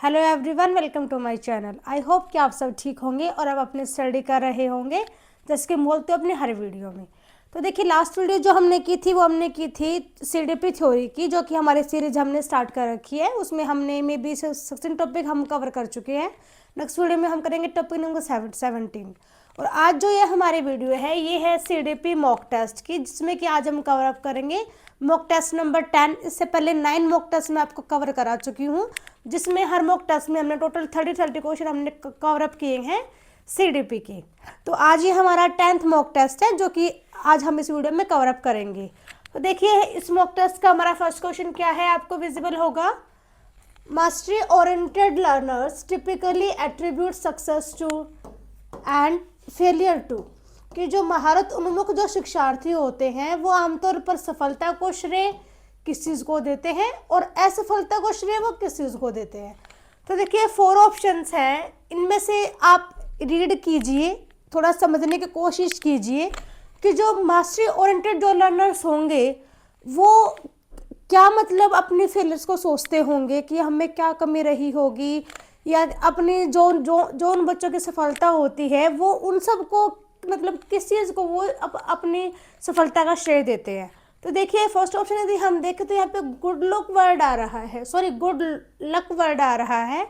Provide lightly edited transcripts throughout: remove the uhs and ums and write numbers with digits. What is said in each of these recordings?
Hello everyone, welcome to my channel. I hope कि आप सब ठीक होंगे और अब अपने स्टडी कर रहे होंगे जैसे कि बोलते हो अपने हर वीडियो में। तो देखिए, लास्ट वीडियो जो हमने की थी वो हमने की थी सीडीपी थ्योरी की, जो कि हमारी सीरीज हमने स्टार्ट कर रखी है। उसमें हमने मे बी 16 टॉपिक हम कवर कर चुके हैं। नेक्स्ट वीडियो में हम करेंगे टॉपिक नंबर 17। और आज जो ये हमारी वीडियो है ये है सीडीपी मॉक टेस्ट की, जिसमें कि आज हम कवर अप करेंगे मॉक टेस्ट नंबर 10। इससे पहले 9 मॉक टेस्ट मैं आपको कवर करा चुकी हूँ, जिसमें हर मॉक टेस्ट में हमने टोटल 30 क्वेश्चन हमने कवर अप किए हैं सीडीपी के। तो आज ये हमारा 10th मॉक टेस्ट है, जो कि आज हम इस वीडियो में कवर अप करेंगे। तो देखिए, इस मॉक टेस्ट का हमारा फर्स्ट क्वेश्चन क्या है, आपको विजिबल होगा। Mastery oriented learners typically attribute success to and failure to, कि जो महारत उन्मुख जो शिक्षार्थी होते हैं वो आमतौर पर सफलता को श्रेय किस चीज़ को देते हैं और असफलता को श्रेय वो किस चीज़ को देते हैं। तो देखिए, 4 ऑप्शंस हैं, इनमें से आप रीड कीजिए, थोड़ा समझने की कोशिश कीजिए कि जो मास्टरी ओरिएंटेड जो लर्नर्स होंगे वो क्या मतलब अपनी फेलियर्स को सोचते होंगे कि हमें क्या कमी रही होगी, या अपनी जो जो जो उन बच्चों की सफलता होती है वो उन सब को मतलब किस चीज़ को वो अपनी सफलता का श्रेय देते हैं। तो देखिए, फर्स्ट ऑप्शन यदि हम देखें तो यहाँ पे गुड लक वर्ड आ रहा है, गुड लक वर्ड आ रहा है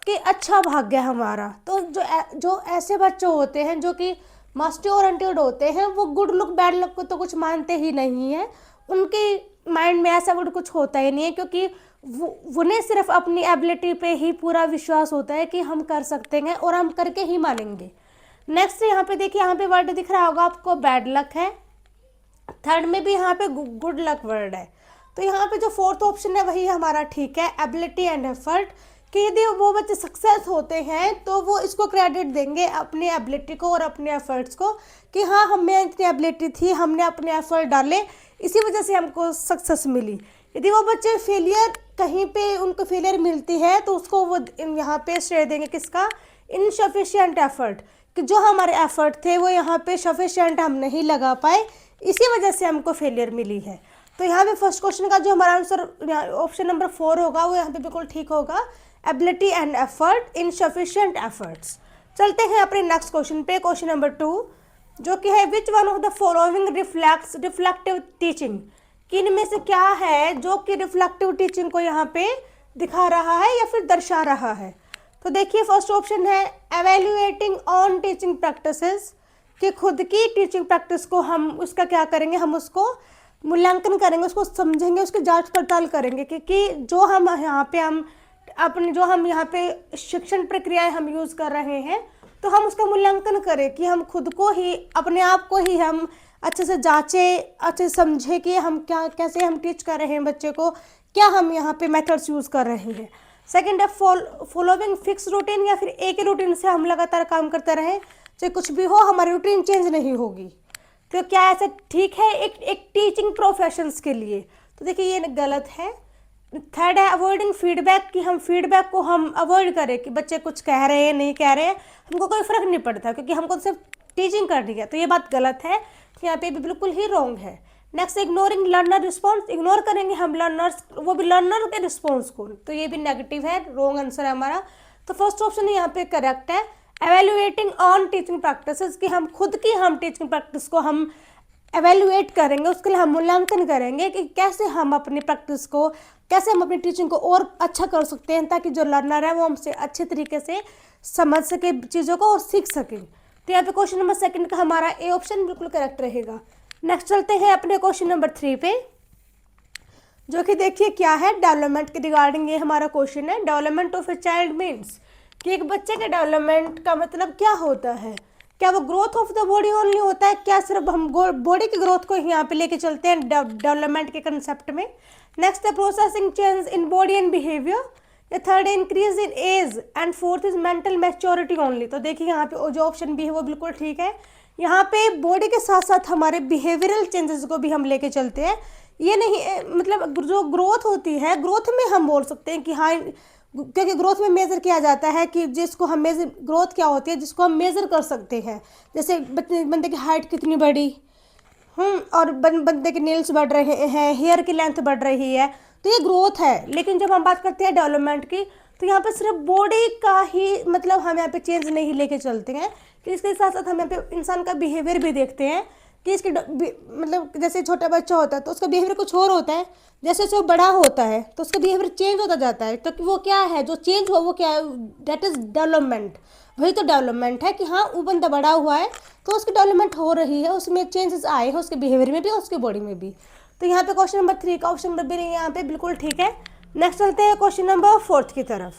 कि अच्छा भाग्य हमारा। तो जो ऐसे बच्चे होते हैं जो कि मास्टरी ओरिएंटेड होते हैं वो गुड लक बैड लक को तो कुछ मानते ही नहीं है, उनके माइंड में ऐसा कुछ होता ही नहीं है, क्योंकि उन्हें सिर्फ अपनी एबिलिटी पे ही पूरा विश्वास होता है कि हम कर सकते हैं और हम करके ही मानेंगे। नेक्स्ट यहाँ पे देखिए, यहाँ पे वर्ड दिख रहा होगा आपको, बैड लक है। थर्ड में भी यहाँ पे गुड लक वर्ड है। तो यहाँ पे जो फोर्थ ऑप्शन है वही हमारा ठीक है, एबिलिटी एंड एफर्ट, कि यदि वो बच्चे सक्सेस होते हैं तो वो इसको क्रेडिट देंगे अपनी एबिलिटी को और अपने एफर्ट्स को, कि हाँ हमें इतनी एबिलिटी थी, हमने अपने एफर्ट डाले, इसी वजह से हमको सक्सेस मिली। यदि वो बच्चे फेलियर कहीं पे उनको फेलियर मिलती है तो उसको वो यहाँ पे श्रेय देंगे किसका, इनसफिशिएंट एफर्ट, कि जो हमारे एफर्ट थे वो यहाँ पे सफिशिएंट हम नहीं लगा पाए, इसी वजह से हमको फेलियर मिली है। तो यहाँ पे फर्स्ट क्वेश्चन का जो हमारा आंसर ऑप्शन नंबर 4 होगा वो यहाँ पे बिल्कुल ठीक होगा, ability and effort, insufficient efforts. चलते हैं अपने नेक्स्ट क्वेश्चन पे, क्वेश्चन नंबर 2, जो कि है which one of the following reflects reflective teaching, कि इनमें से क्या है जो कि रिफ्लेक्टिव टीचिंग को यहाँ पे दिखा रहा है या फिर दर्शा रहा है। तो देखिए, फर्स्ट ऑप्शन है एवेल्युएटिंग ऑन टीचिंग प्रैक्टिसेस, कि खुद की टीचिंग प्रैक्टिस को हम उसका क्या करेंगे, हम उसको मूल्यांकन करेंगे, उसको समझेंगे, उसकी जांच पड़ताल करेंगे कि जो हम यहाँ पे शिक्षण प्रक्रियाएं हम यूज़ कर रहे हैं तो हम उसका मूल्यांकन करें, कि हम खुद को ही अपने आप को ही हम अच्छे से जांचें, अच्छे से समझें कि हम कैसे हम टीच कर रहे हैं बच्चे को, क्या हम यहाँ पे मेथड्स यूज़ कर रहे हैं। सेकेंड है फॉलोइंग फिक्स रूटीन, या फिर एक ही रूटीन से हम लगातार काम करते रहें, चाहे कुछ भी हो हमारी रूटीन चेंज नहीं होगी। तो क्या ऐसा ठीक है एक टीचिंग प्रोफेशंस के लिए? तो देखिए, ये गलत है। थर्ड है अवॉइडिंग फीडबैक, कि हम फीडबैक को हम अवॉइड करें, कि बच्चे कुछ कह रहे हैं नहीं कह रहे हैं हमको कोई फ़र्क नहीं पड़ता, क्योंकि हमको तो सिर्फ टीचिंग करनी है। तो ये बात गलत है, यहाँ पे भी बिल्कुल ही रॉन्ग है। Next, ignoring learner response, ignore करेंगे हम लर्नर्स, वो भी लर्नर के रिस्पॉन्स को, तो ये भी नेगेटिव है, रॉन्ग आंसर है हमारा। तो फर्स्ट ऑप्शन यहाँ पे करेक्ट है, एवेल्युएटिंग ऑन टीचिंग प्रैक्टिसेस, कि हम खुद की हम टीचिंग प्रैक्टिस को हम एवेल्युएट करेंगे, उसके लिए हम मूल्यांकन करेंगे कि कैसे हम अपनी प्रैक्टिस को, कैसे हम अपनी टीचिंग को और अच्छा कर सकते हैं, ताकि जो लर्नर है वो हमसे अच्छे तरीके से समझ सके चीज़ों को और सीख सके। तो यहाँ पे क्वेश्चन नंबर 2 का हमारा ए ऑप्शन बिल्कुल करेक्ट रहेगा। नेक्स्ट चलते हैं अपने क्वेश्चन नंबर 3 पे, जो कि देखिए क्या है, डेवलपमेंट के रिगार्डिंग ये हमारा क्वेश्चन है। Development of a child means, कि एक बच्चे के डेवलपमेंट का मतलब क्या होता है, क्या वो growth of the body only होता है, क्या सिर्फ हम बॉडी की ग्रोथ को यहाँ पे लेके चलते हैं डेवलपमेंट के कंसेप्ट में। नेक्स्ट है processing change in body and behaviour, या थर्ड है increase in age, and fourth is mental maturity only. तो देखिए, यहाँ पे जो ऑप्शन भी है वो बिल्कुल ठीक है, यहाँ पे बॉडी के साथ साथ हमारे बिहेवियरल चेंजेस को भी हम लेके चलते हैं। ये नहीं मतलब जो ग्रोथ होती है, ग्रोथ में हम बोल सकते हैं कि हाँ, क्योंकि ग्रोथ में मेज़र किया जाता है कि जिसको हम मेज़र, ग्रोथ क्या होती है जिसको हम मेज़र कर सकते हैं, जैसे बंदे की हाइट कितनी बढ़ी, और बंदे के नेल्स बढ़ रहे हैं, हेयर की लेंथ बढ़ रही है, तो ये ग्रोथ है। लेकिन जब हम बात करते हैं डेवलपमेंट की, तो यहाँ पे सिर्फ बॉडी का ही मतलब हम यहाँ पे चेंज नहीं लेके चलते हैं, कि इसके साथ साथ हम यहाँ पे इंसान का बिहेवियर भी देखते हैं कि इसके मतलब जैसे छोटा बच्चा होता है तो उसका बिहेवियर कुछ और होता है, जैसे जैसे वो बड़ा होता है तो उसका बिहेवियर चेंज होता जाता है। तो वो क्या है, जो चेंज हो वो क्या है, दैट इज़ डेवलपमेंट। वही तो डेवलपमेंट है कि हाँ वो बंदा बड़ा हुआ है तो उसकी डेवलपमेंट हो रही है, उसमें चेंजेस आए हैं उसके बिहेवियर में भी और उसके बॉडी में भी। तो यहाँ पे क्वेश्चन नंबर 3 का ऑप्शन नंबर बी यहाँ पे बिल्कुल ठीक है। नेक्स्ट चलते हैं क्वेश्चन नंबर 4 की तरफ।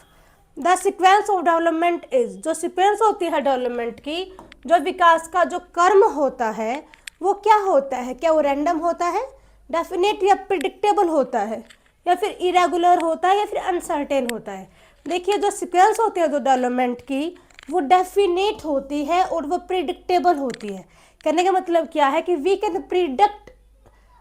The sequence of development is, जो सिक्वेंस होती है डेवलपमेंट की, जो विकास का जो कर्म होता है वो क्या होता है, क्या वो रैंडम होता है, डेफिनेट या प्रिडिक्टेबल होता है, या फिर इरेगुलर होता है, या फिर अनसर्टेन होता है। देखिए जो सिक्वेंस होती है जो डेवलपमेंट की, वो डेफिनेट होती है और वो प्रिडिक्टेबल होती है। कहने का मतलब क्या है कि we can predict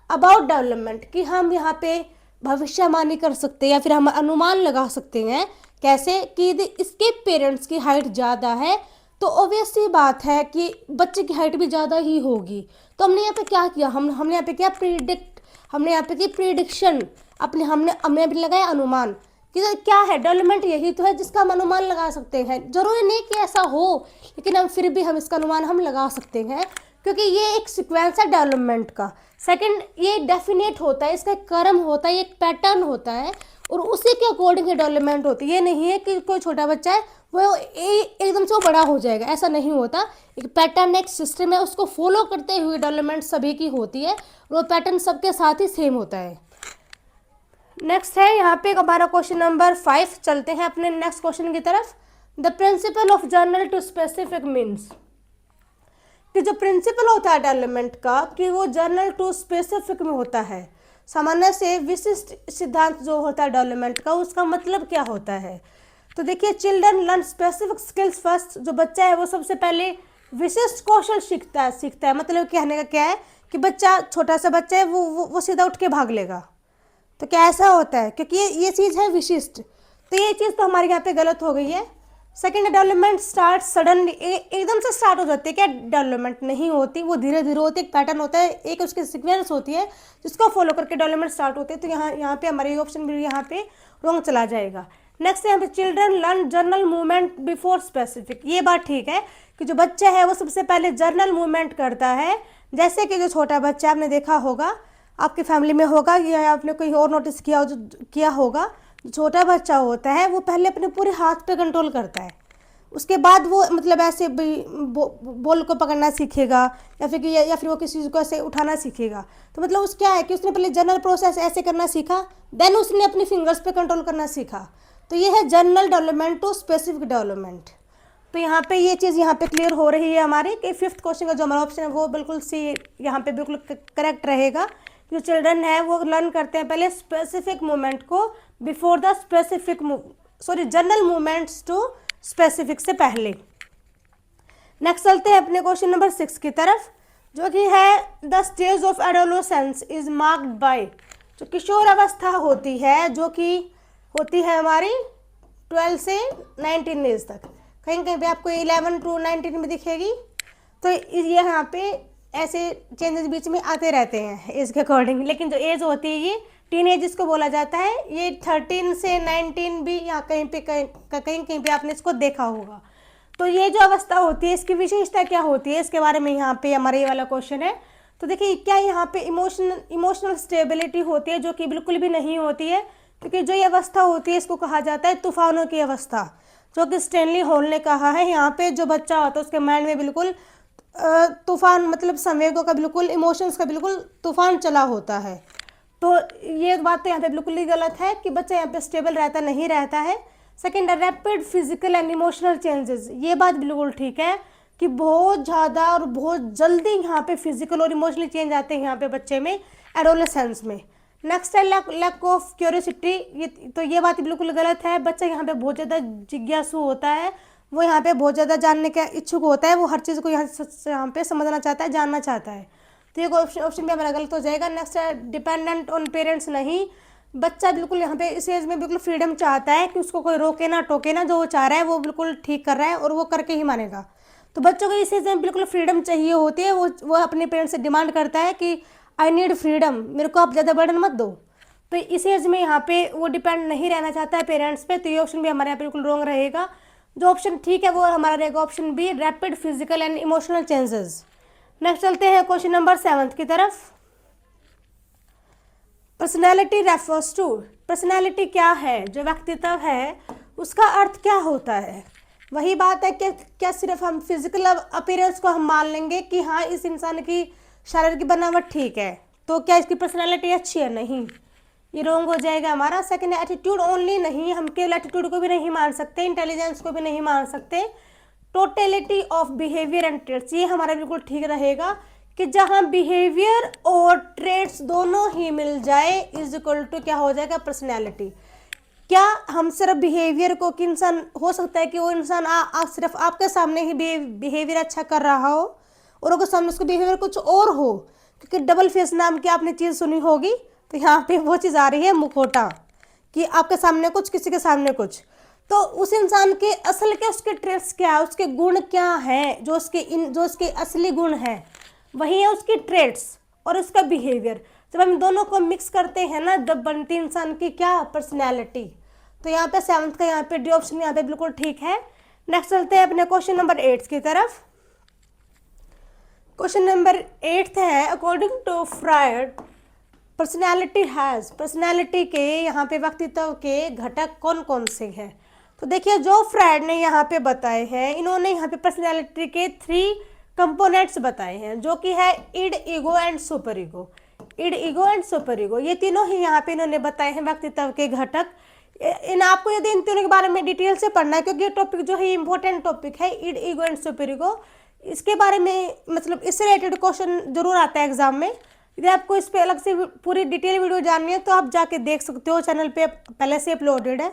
about development, कि हम यहाँ पे भविष्यवाणी कर सकते हैं या फिर हम अनुमान लगा सकते हैं। कैसे कि इसके पेरेंट्स की हाइट ज़्यादा है तो ऑब्वियस सी बात है कि बच्चे की हाइट भी ज़्यादा ही होगी। तो हमने यहाँ पे क्या किया, हमने यहाँ पे क्या प्रिडिक्ट, हमने यहाँ पे की प्रिडिक्शन, हमने यहाँ पे लगाया अनुमान कि क्या है डेवलपमेंट, यही तो है जिसका हम अनुमान लगा सकते हैं। जरूरी नहीं कि ऐसा हो, लेकिन हम इसका अनुमान हम लगा सकते हैं क्योंकि ये एक सीक्वेंस है डेवलपमेंट का। सेकंड, ये डेफिनेट होता है, इसका एक क्रम होता है, एक पैटर्न होता है और उसी के अकॉर्डिंग डेवलपमेंट होती है। ये नहीं है कि कोई छोटा बच्चा है वो एकदम से वो बड़ा हो जाएगा, ऐसा नहीं होता। एक पैटर्न, एक सिस्टम है, उसको फॉलो करते हुए डेवलपमेंट सभी की होती है और वो पैटर्न सबके साथ ही सेम होता है। नेक्स्ट है यहाँ पे हमारा क्वेश्चन नंबर 5। चलते हैं अपने नेक्स्ट क्वेश्चन की तरफ। The principle of general to specific means, कि जो प्रिंसिपल होता है डेवलपमेंट का कि वो जनरल टू स्पेसिफिक में होता है। सामान्य से विशिष्ट सिद्धांत जो होता है डेवलपमेंट का, उसका मतलब क्या होता है। तो देखिए children learn specific skills first, जो बच्चा है वो सबसे पहले विशिष्ट कौशल सीखता है। मतलब कहने का क्या है कि बच्चा, छोटा सा बच्चा है वो सीधा उठ के भाग लेगा। तो क्या ऐसा होता है, क्योंकि ये चीज़ है विशिष्ट, तो ये चीज़ तो हमारे यहाँ पे गलत हो गई है। सेकेंड, डेवलपमेंट स्टार्ट सडनली, एकदम से स्टार्ट हो जाती है क्या, डेवलपमेंट नहीं होती, वो धीरे धीरे होती है, एक पैटर्न होता है, एक उसकी सीक्वेंस होती है जिसको फॉलो करके डेवलपमेंट स्टार्ट होती है। तो यहाँ पे हमारे ये ऑप्शन भी यहाँ पे रॉन्ग चला जाएगा। नेक्स्ट यहाँ पे children learn journal movement before specific, ये बात ठीक है कि जो बच्चा है वो सबसे पहले जर्नल मूवमेंट करता है। जैसे कि जो छोटा बच्चा, आपने देखा होगा आपकी फैमिली में होगा या आपने कोई और नोटिस किया होगा, छोटा बच्चा होता है वो पहले अपने पूरे हाथ पे कंट्रोल करता है, उसके बाद वो मतलब ऐसे बॉल को पकड़ना सीखेगा या फिर वो किसी चीज़ को ऐसे उठाना सीखेगा। तो मतलब उस क्या है कि उसने पहले जनरल प्रोसेस ऐसे करना सीखा, देन उसने अपनी फिंगर्स पे कंट्रोल करना सीखा। तो ये है general development to specific development. तो यहाँ पे ये चीज़ यहाँ पे क्लियर हो रही है हमारे कि 5th क्वेश्चन का जो हमारा ऑप्शन है वो बिल्कुल सी यहाँ पे बिल्कुल करेक्ट रहेगा। जो चिल्ड्रन है वो लर्न करते हैं पहले स्पेसिफिक मूवमेंट को before the specific general movements to specific से पहले। नेक्स्ट चलते हैं अपने क्वेश्चन नंबर 6 की तरफ, जो कि है the stage of adolescence is marked by, जो किशोर अवस्था होती है जो कि होती है हमारी 12 से 19 एज तक। कहीं कहीं पे आपको 11 to 19 में दिखेगी। तो ये यहाँ पे ऐसे चेंजेस बीच में आते रहते हैं एज के अकॉर्डिंग, लेकिन जो एज होती है ये टीन एज इसको बोला जाता है। ये 13 से 19 भी यहाँ कहीं कहीं पे आपने इसको देखा होगा। तो ये जो अवस्था होती है इसकी विशेषता क्या होती है, इसके बारे में यहाँ पे हमारा ये वाला क्वेश्चन है। तो देखिए क्या यहाँ पे इमोशनल स्टेबिलिटी होती है, जो कि बिल्कुल भी नहीं होती है, क्योंकि जो ये अवस्था होती है इसको कहा जाता है तूफानों की अवस्था, जो कि स्टैनली हॉल ने कहा है। यहाँ पे जो बच्चा होता है उसके माइंड में बिल्कुल तूफान, मतलब संवेगों का बिल्कुल, इमोशंस का बिल्कुल तूफान चला होता है। तो ये बात तो यहाँ पे बिल्कुल ही गलत है कि बच्चा यहाँ पे स्टेबल रहता नहीं रहता है। Second, rapid physical and emotional changes, ये बात बिल्कुल ठीक है कि बहुत ज़्यादा और बहुत जल्दी यहाँ पे फिजिकल और इमोशनल चेंज आते हैं यहाँ पे बच्चे में एडोलेसेंस में। नेक्स्ट है लैक ऑफ क्यूरियोसिटी, ये बात बिल्कुल गलत है। बच्चा यहाँ पे बहुत ज़्यादा जिज्ञासु होता है, वो यहाँ पे बहुत ज़्यादा जानने का इच्छुक होता है, वो हर चीज़ को यहाँ पे समझना चाहता है, जानना चाहता है। तो ये ऑप्शन भी हमारा गलत हो जाएगा। नेक्स्ट है डिपेंडेंट ऑन पेरेंट्स, नहीं, बच्चा बिल्कुल यहाँ पे इस एज में बिल्कुल फ्रीडम चाहता है कि उसको कोई रोके ना टोके ना, जो वो चाह रहा है वो बिल्कुल ठीक कर रहा है और वो करके ही मानेगा। तो बच्चों को इस एज में बिल्कुल फ्रीडम चाहिए होती है, वो अपने पेरेंट्स से डिमांड करता है कि आई नीड फ्रीडम, मेरे को आप ज़्यादा बर्डन मत दो। तो इस एज में यहाँ पे वो डिपेंड नहीं रहना चाहता है पेरेंट्स पे, तो ये ऑप्शन भी हमारे यहाँ पे बिल्कुल रॉन्ग रहेगा। जो ऑप्शन ठीक है वो हमारा रहेगा option B, rapid physical and emotional changes. Next चलते हैं क्वेश्चन नंबर 7 की तरफ। पर्सनैलिटी रेफर्स टू, पर्सनैलिटी क्या है, जो व्यक्तित्व है उसका अर्थ क्या होता है। वही बात है कि क्या सिर्फ हम फिजिकल अपीयरेंस को हम मान लेंगे कि हाँ इस इंसान की शारीरिक बनावट ठीक है तो क्या इसकी पर्सनैलिटी अच्छी है, नहीं, ये रॉन्ग हो जाएगा हमारा। सेकंड है एटीट्यूड ओनली, नहीं, हम केवल एटीट्यूड को भी नहीं मान सकते, इंटेलिजेंस को भी नहीं मान सकते। Totality of behaviour and traits, ये हमारा बिल्कुल ठीक रहेगा कि जहाँ बिहेवियर और ट्रेट्स दोनों ही मिल जाए इज इक्वल टू क्या हो जाएगा, पर्सनैलिटी। क्या हम सिर्फ बिहेवियर को, कि इंसान हो सकता है कि वो इंसान सिर्फ आपके सामने ही बिहेवियर अच्छा कर रहा हो और अगर सामने उसका बिहेवियर कुछ और हो, क्योंकि डबल फेस नाम की आपने चीज़ सुनी होगी, तो यहाँ पे वो चीज़ आ रही है मुखौटा, कि आपके सामने कुछ किसी के सामने कुछ। तो उस इंसान के असल के उसके ट्रेट्स क्या है, उसके गुण क्या हैं, जो उसके असली गुण हैं वही है उसकी ट्रेट्स और उसका बिहेवियर। जब हम दोनों को मिक्स करते हैं ना तब बनती इंसान की क्या, पर्सनैलिटी। तो यहाँ पे 7th का यहाँ पे डी ऑप्शन यहाँ पे बिल्कुल ठीक है। नेक्स्ट चलते हैं अपने क्वेश्चन नंबर 8 की तरफ। क्वेश्चन नंबर 8 है, according to Freud personality has, personality के यहाँ पे व्यक्तित्व के घटक कौन कौन से हैं। तो देखिए जो फ्रायड ने यहाँ पे बताए हैं, इन्होंने यहाँ पे पर्सनैलिटी के 3 कंपोनेंट्स बताए हैं, जो कि है id, ego and super ego. Id, ego and super ego, ये तीनों ही यहाँ पे इन्होंने बताए हैं व्यक्तित्व के घटक। इन आपको यदि इन तीनों के बारे में डिटेल से पढ़ना है, क्योंकि ये टॉपिक जो है इंपॉर्टेंट टॉपिक है, id, ego and super ego, इसके बारे में मतलब इससे रिलेटेड क्वेश्चन जरूर आता है एग्जाम में। यदि आपको इस पर अलग से पूरी डिटेल वीडियो जाननी है तो आप जाके देख सकते हो, चैनल पे पहले से अपलोडेड है,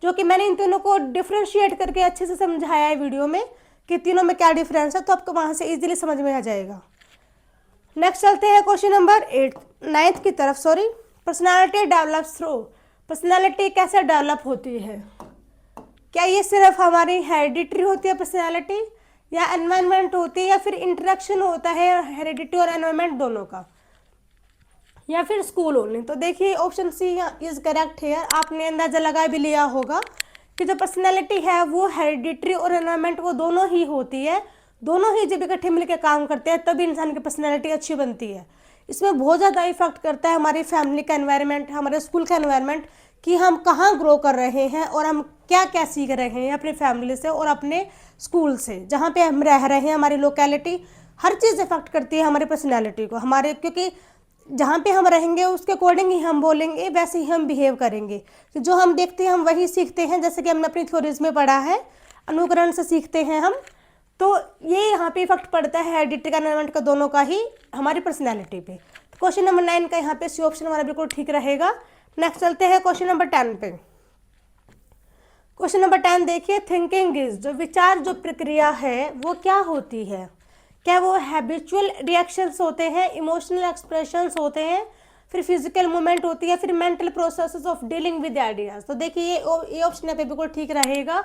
जो कि मैंने इन तीनों को डिफ्रेंशिएट करके अच्छे से समझाया है वीडियो में कि तीनों में क्या डिफरेंस है, तो आपको वहाँ से इजीली समझ में आ जाएगा। नेक्स्ट चलते हैं क्वेश्चन नंबर 9th की तरफ। पर्सनालिटी डेवलप्स थ्रू, पर्सनालिटी कैसे डेवलप होती है। क्या ये सिर्फ हमारी हेरिडिटरी होती है पर्सनालिटी, या एनवायरनमेंट होती है, या फिर इंटरेक्शन होता है हेरिडिटी और एनवायरनमेंट दोनों का, या फिर स्कूल ओनली। तो देखिए ऑप्शन सी इज करेक्ट है। आपने अंदाजा लगा भी लिया होगा कि जो पर्सनैलिटी है वो हेरिडिटरी और एनवायरनमेंट वो दोनों ही होती है, दोनों ही जब इकट्ठे मिलकर काम करते हैं तभी इंसान की पर्सनैलिटी अच्छी बनती है। इसमें बहुत ज़्यादा इफेक्ट करता है हमारी फैमिली का एनवायरनमेंट, हमारे स्कूल का एनवायरनमेंट, कि हम कहाँ ग्रो कर रहे हैं और हम क्या क्या सीख रहे हैं अपनी फैमिली से और अपने स्कूल से, जहाँ पे हम रह रहे हैं, हमारी लोकेलिटी, हर चीज़ इफेक्ट करती है हमारी पर्सनैलिटी को। हमारे क्योंकि जहाँ पे हम रहेंगे उसके अकॉर्डिंग ही हम बोलेंगे, वैसे ही हम बिहेव करेंगे। तो जो हम देखते हैं हम वही सीखते हैं, जैसे कि हमने अपनी थ्योरीज में पढ़ा है, अनुकरण से सीखते हैं हम। तो ये यहाँ पे इफेक्ट पड़ता है हेरिडिटी का एनवायरनमेंट का दोनों का ही हमारी पर्सनैलिटी पे। तो क्वेश्चन नंबर 9 का यहाँ पे सी ऑप्शन हमारा बिल्कुल ठीक रहेगा। नेक्स्ट चलते हैं क्वेश्चन नंबर 10 पे। क्वेश्चन नंबर 10 देखिए, थिंकिंग इज, जो विचार जो प्रक्रिया है वो क्या होती है। क्या वो हैबिचुअल रिएक्शंस होते हैं, इमोशनल एक्सप्रेशंस होते हैं, फिर फिजिकल मूवमेंट होती है, फिर mental processes of dealing with ideas. तो देखिए ये ऑप्शन यहाँ पे बिल्कुल ठीक रहेगा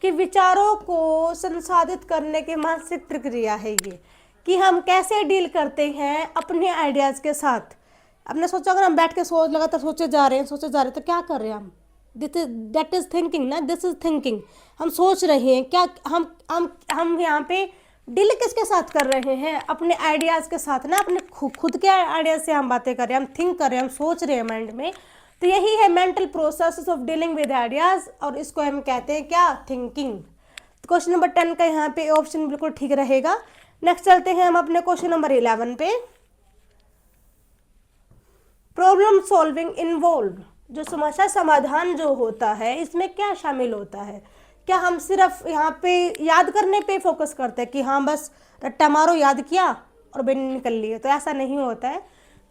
कि विचारों को संसाधित करने की मानसिक प्रक्रिया है ये, कि हम कैसे डील करते हैं अपने आइडियाज़ के साथ। आपने सोचा अगर हम बैठ के लगातार सोचे जा रहे हैं तो क्या कर रहे हैं हम, दैट इज थिंकिंग ना, दिस इज थिंकिंग। हम सोच रहे हैं, क्या हम यहाँ पे डील किसके साथ कर रहे हैं, अपने आइडियाज़ के साथ ना, अपने खुद के आइडियाज़ से हम बातें कर रहे हैं, हम थिंक कर रहे हैं, हम सोच रहे हैं माइंड में। तो यही है mental process of dealing with ideas, और इसको हम कहते हैं क्या, थिंकिंग। क्वेश्चन नंबर 10 का यहाँ पे ऑप्शन बिल्कुल ठीक रहेगा। नेक्स्ट चलते हैं हम अपने क्वेश्चन नंबर 11 पे। प्रॉब्लम सॉल्विंग इन्वॉल्व, जो समस्या समाधान जो होता है इसमें क्या शामिल होता है। क्या हम सिर्फ यहाँ पे याद करने पे फोकस करते हैं कि हाँ बस रट्टा मारो, याद किया और बिन निकल लिए, तो ऐसा नहीं होता है।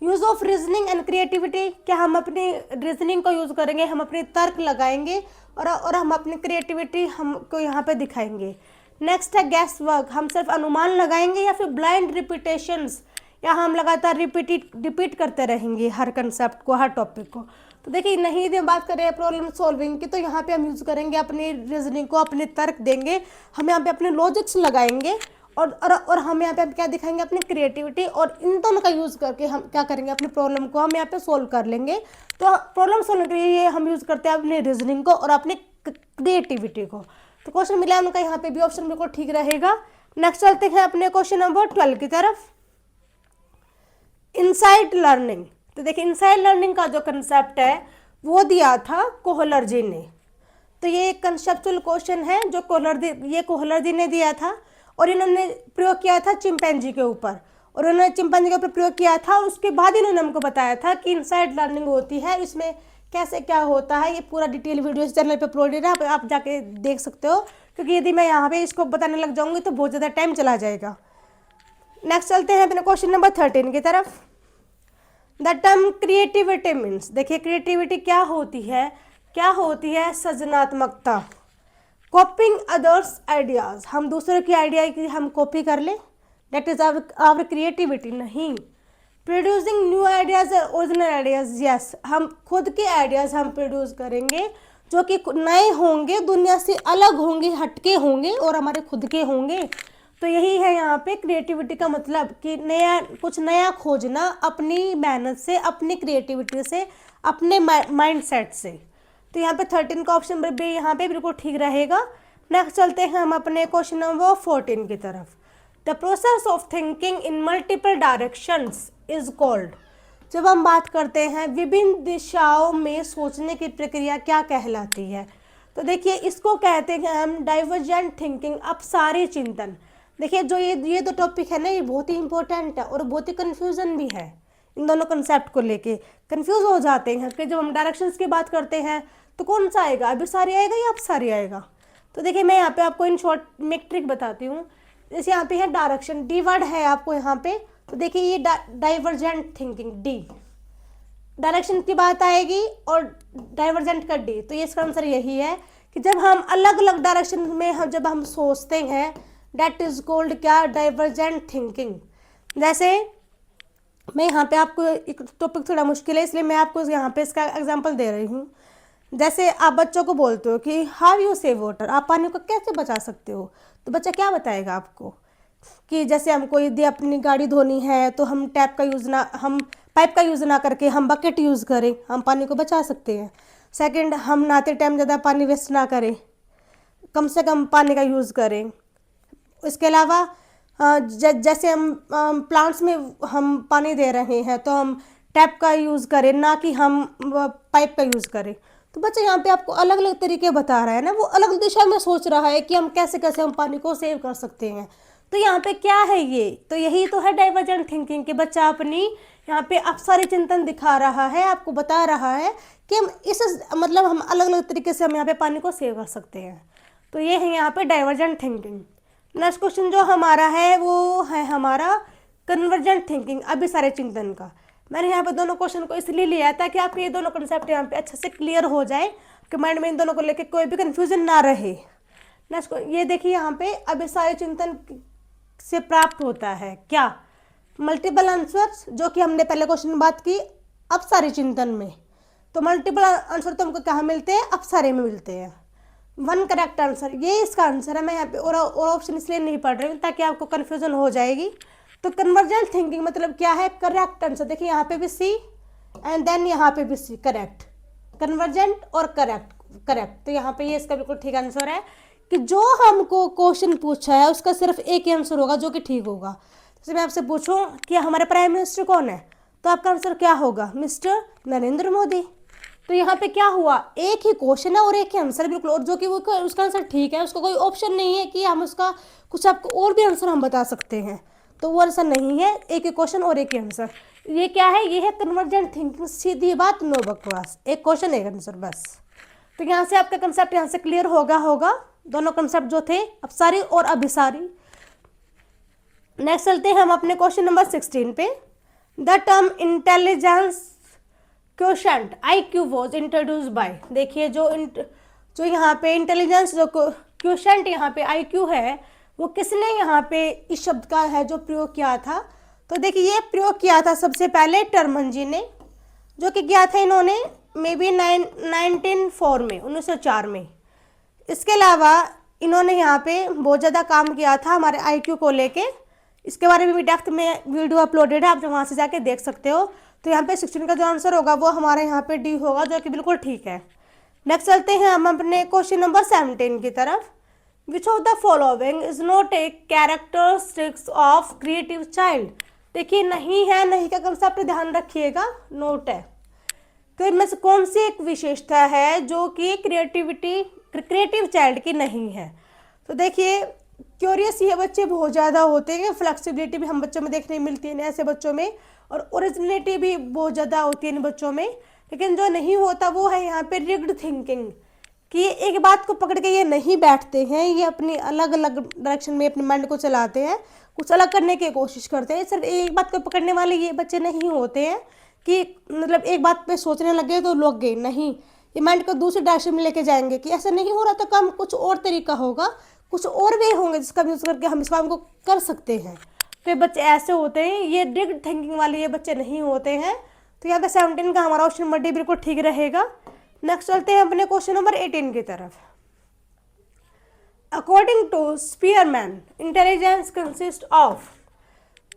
Use of reasoning and creativity, क्या हम अपनी रीजनिंग को यूज़ करेंगे, हम अपने तर्क लगाएंगे और हम अपनी क्रिएटिविटी हमको यहाँ पे दिखाएंगे। नेक्स्ट है गैस वर्क, हम सिर्फ अनुमान लगाएंगे या फिर ब्लाइंड रिपीटेशंस, या हम लगातार रिपीट करते रहेंगे हर कंसेप्ट को, हर टॉपिक को। तो देखिए नहीं, यदि हम बात करें प्रॉब्लम सॉल्विंग की, तो यहाँ पे हम यूज़ करेंगे अपनी रीजनिंग को, अपने तर्क देंगे, हम यहाँ पे अपने लॉजिक्स लगाएंगे और हम यहाँ पे क्या दिखाएंगे, अपनी क्रिएटिविटी, और इन दोनों का यूज़ करके हम क्या करेंगे, अपनी प्रॉब्लम को हम यहाँ पे सोल्व कर लेंगे। तो प्रॉब्लम सोल्व के लिए हम यूज़ करते हैं अपनी रीजनिंग को और अपनी क्रिएटिविटी को। तो क्वेश्चन मिला उनका यहाँ पे भी ऑप्शन बिल्कुल ठीक रहेगा। नेक्स्ट चलते हैं अपने क्वेश्चन नंबर 12 की तरफ, इनसाइड लर्निंग। तो देखिए इनसाइड लर्निंग का जो कंसेप्ट है वो दिया था कोहलर जी ने। तो ये एक कंसेप्चुअल क्वेश्चन है जो कोहलर जी ने दिया था, और इन्होंने प्रयोग किया था चिंपैंजी के ऊपर, और उन्होंने चिंपैंजी के ऊपर प्रयोग किया था। उसके बाद इन्होंने हमको बताया था कि इनसाइड लर्निंग होती है, इसमें कैसे क्या होता है। ये पूरा डिटेल वीडियो इस चैनल पे अपलोडेड है, आप जाके देख सकते हो, क्योंकि यदि मैं यहाँ पे इसको बताने लग जाऊंगी तो बहुत ज़्यादा टाइम चला जाएगा। नेक्स्ट चलते हैं अपने क्वेश्चन नंबर 13 की तरफ, द टर्म क्रिएटिविटी मीन्स। देखिए क्रिएटिविटी क्या होती है, क्या होती है, सृजनात्मकता, कॉपिंग अदर्स आइडियाज, हम दूसरों की आइडिया की हम कॉपी कर लें, दैट इज आवर क्रिएटिविटी। नहीं, producing new ideas, original ideas, yes, हम खुद के आइडियाज हम प्रोड्यूस करेंगे जो कि नए होंगे, दुनिया से अलग होंगे, हटके होंगे और हमारे खुद के होंगे। तो यही है यहाँ पे क्रिएटिविटी का मतलब, कि नया, कुछ नया खोजना अपनी मेहनत से, अपनी क्रिएटिविटी से, अपने माइंड सेट से। तो यहाँ पे 13 का ऑप्शन भी यहाँ पे बिल्कुल ठीक रहेगा। नेक्स्ट चलते हैं हम अपने क्वेश्चन नंबर 14 की तरफ, the process of thinking in multiple directions is called. जब हम बात करते हैं विभिन्न दिशाओं में सोचने की प्रक्रिया क्या कहलाती है, तो देखिए इसको कहते हैं हम डाइवर्जेंट थिंकिंग, अपसारी चिंतन। देखिए जो ये दो टॉपिक है ना, ये बहुत ही इंपॉर्टेंट है और बहुत ही कन्फ्यूजन भी है। इन दोनों कंसेप्ट को लेके कंफ्यूज हो जाते हैं कि जब हम डायरेक्शंस की बात करते हैं तो कौन सा आएगा, अभिसारी आएगा या अपसारी आएगा। तो देखिए मैं यहाँ पे आपको इन शॉर्ट में एक ट्रिक बताती हूँ। जैसे यहाँ पे है डायरेक्शन, डी वर्ड है आपको यहाँ पे, तो देखिए ये डाइवर्जेंट थिंकिंग, डी डायरेक्शन की बात आएगी और डाइवर्जेंट का डी। तो ये इसका आंसर यही है कि जब हम अलग अलग डायरेक्शन में जब हम सोचते हैं, डेट इज कॉल्ड क्या, डाइवर्जेंट थिंकिंग। जैसे मैं यहाँ पे आपको एक टॉपिक थोड़ा मुश्किल है इसलिए मैं आपको यहाँ पे इसका एग्जांपल दे रही हूँ। जैसे आप बच्चों को बोलते हो कि हाउ यू सेव वाटर, आप पानी को कैसे बचा सकते हो, तो बच्चा क्या बताएगा आपको कि जैसे हमको यदि अपनी गाड़ी धोनी है तो हम पाइप का यूज़ ना करके हम बकेट यूज़ करें, हम पानी को बचा सकते हैं। सेकंड, हम नहाते टाइम ज़्यादा पानी वेस्ट ना करें, कम से कम पानी का यूज़ करें। इसके अलावा जैसे हम प्लांट्स में हम पानी दे रहे हैं तो हम टैप का यूज़ करें, ना कि हम पाइप का यूज़ करें। तो बच्चा यहाँ पे आपको अलग अलग तरीके बता रहा है ना, वो अलग दिशा में सोच रहा है कि हम कैसे कैसे हम पानी को सेव कर सकते हैं। तो यहाँ पे क्या है ये, तो यही तो है डाइवर्जेंट थिंकिंग, कि बच्चा अपनी यहाँ पे अपसारी चिंतन दिखा रहा है, आपको बता रहा है कि हम मतलब हम अलग अलग तरीके से हम यहाँ पे पानी को सेव कर सकते हैं। तो ये है यहाँ पे डाइवर्जेंट थिंकिंग। नेक्स्ट क्वेश्चन जो हमारा है वो है हमारा कन्वर्जेंट थिंकिंग, अभिसारी चिंतन का। मैंने यहाँ पे दोनों क्वेश्चन को इसलिए लिया है ताकि आपके ये दोनों कंसेप्ट यहाँ पे अच्छे से क्लियर हो जाए, कि माइंड में इन दोनों को लेकर कोई भी कंफ्यूजन ना रहे। नेक्स्ट ये देखिए यहाँ पे अभिसारी चिंतन से प्राप्त होता है क्या, मल्टीपल आंसर्स, जो कि हमने पहले क्वेश्चन में बात की अपसारी चिंतन में। तो मल्टीपल आंसर तो हमको कहाँ मिलते हैं, अपसारी में मिलते हैं। वन करेक्ट आंसर, ये इसका आंसर है। मैं यहाँ पे और ऑप्शन इसलिए नहीं पढ़ रही हूँ ताकि आपको कन्फ्यूजन हो जाएगी। तो कन्वर्जेंट थिंकिंग मतलब क्या है, करेक्ट आंसर। देखिए यहाँ पे भी सी एंड देन यहाँ पे भी सी, करेक्ट, कन्वर्जेंट और करेक्ट। तो यहाँ पे ये इसका बिल्कुल ठीक आंसर है कि जो हमको क्वेश्चन पूछा है उसका सिर्फ एक ही आंसर होगा जो कि ठीक होगा। जैसे मैं आपसे पूछूं कि हमारे प्राइम मिनिस्टर कौन है, तो आपका आंसर क्या होगा, मिस्टर नरेंद्र मोदी। तो यहाँ पे क्या हुआ, एक ही क्वेश्चन है और एक ही आंसर बिल्कुल, और जो कि वो उसका आंसर ठीक है, उसका कोई ऑप्शन नहीं है कि हम उसका कुछ आपको और भी आंसर हम बता सकते हैं। तो वो आंसर नहीं है, एक ही क्वेश्चन और एक ही आंसर। ये क्या है, ये है कन्वर्जेंट थिंकिंग, सीधी बात, नो बकवास, एक क्वेश्चन एक आंसर बस। तो यहाँ से आपका कंसेप्ट यहाँ से क्लियर होगा दोनों कंसेप्ट जो थे, अपसारी और अभिसारी। नेक्स्ट चलते हैं हम अपने क्वेश्चन नंबर 16 पे। The term intelligence quotient IQ was introduce by. देखिए जो यहाँ पे इंटेलिजेंस जो क्वोशेंट यहाँ पे IQ है, वो किसने यहाँ पे इस शब्द का है जो प्रयोग किया था। तो देखिए ये प्रयोग किया था सबसे पहले टर्मन जी ने, जो कि किया था इन्होंने मे बी 1904 में, 1904 में। इसके अलावा इन्होंने यहाँ पे बहुत ज़्यादा काम किया था हमारे आईक्यू को लेके। इसके बारे में भी डेप्थ में वीडियो अपलोडेड है, आप वहाँ से जाके देख सकते हो। तो यहाँ पे 16 का जो आंसर होगा वो हमारे यहाँ पे डी होगा, जो कि बिल्कुल ठीक है। नेक्स्ट चलते हैं हम अपने क्वेश्चन नंबर 17 की तरफ। Which of the following is not a characteristics of creative child. देखिए नहीं है, नहीं का कंसेप्ट ध्यान रखिएगा, नोट है। तो इनमें से कौन सी एक विशेषता है जो कि क्रिएटिव चाइल्ड की नहीं है। तो देखिए क्यूरियस ये बच्चे बहुत ज़्यादा होते हैं, फ्लेक्सिबिलिटी भी हम बच्चों में देखने मिलती है ऐसे बच्चों में, और ओरिजिनलिटी भी बहुत ज़्यादा होती है इन बच्चों में। लेकिन जो नहीं होता वो है यहाँ पे रिग्ड थिंकिंग, कि एक बात को पकड़ के ये नहीं बैठते हैं, ये अपनी अलग अलग डायरेक्शन में अपने माइंड को चलाते हैं, कुछ अलग करने की कोशिश करते हैं। सिर्फ एक बात को पकड़ने वाले ये बच्चे नहीं होते हैं कि मतलब एक बात पे सोचने लगे तो लग गए, नहीं, ये माइंड को दूसरे डायरेक्शन में लेके जाएंगे कि ऐसा नहीं हो रहा तो काम कुछ और तरीका होगा, कुछ और वे होंगे जिसका यूज़ करके हम इस काम को कर सकते हैं। तो ये बच्चे ऐसे होते हैं, ये रिग्ड थिंकिंग वाले ये बच्चे नहीं होते हैं। तो यहाँ पे 17 का हमारा ऑप्शन नंबर डी बिल्कुल ठीक रहेगा। नेक्स्ट चलते हैं अपने क्वेश्चन नंबर 18 की तरफ। According to Spearman intelligence consist of,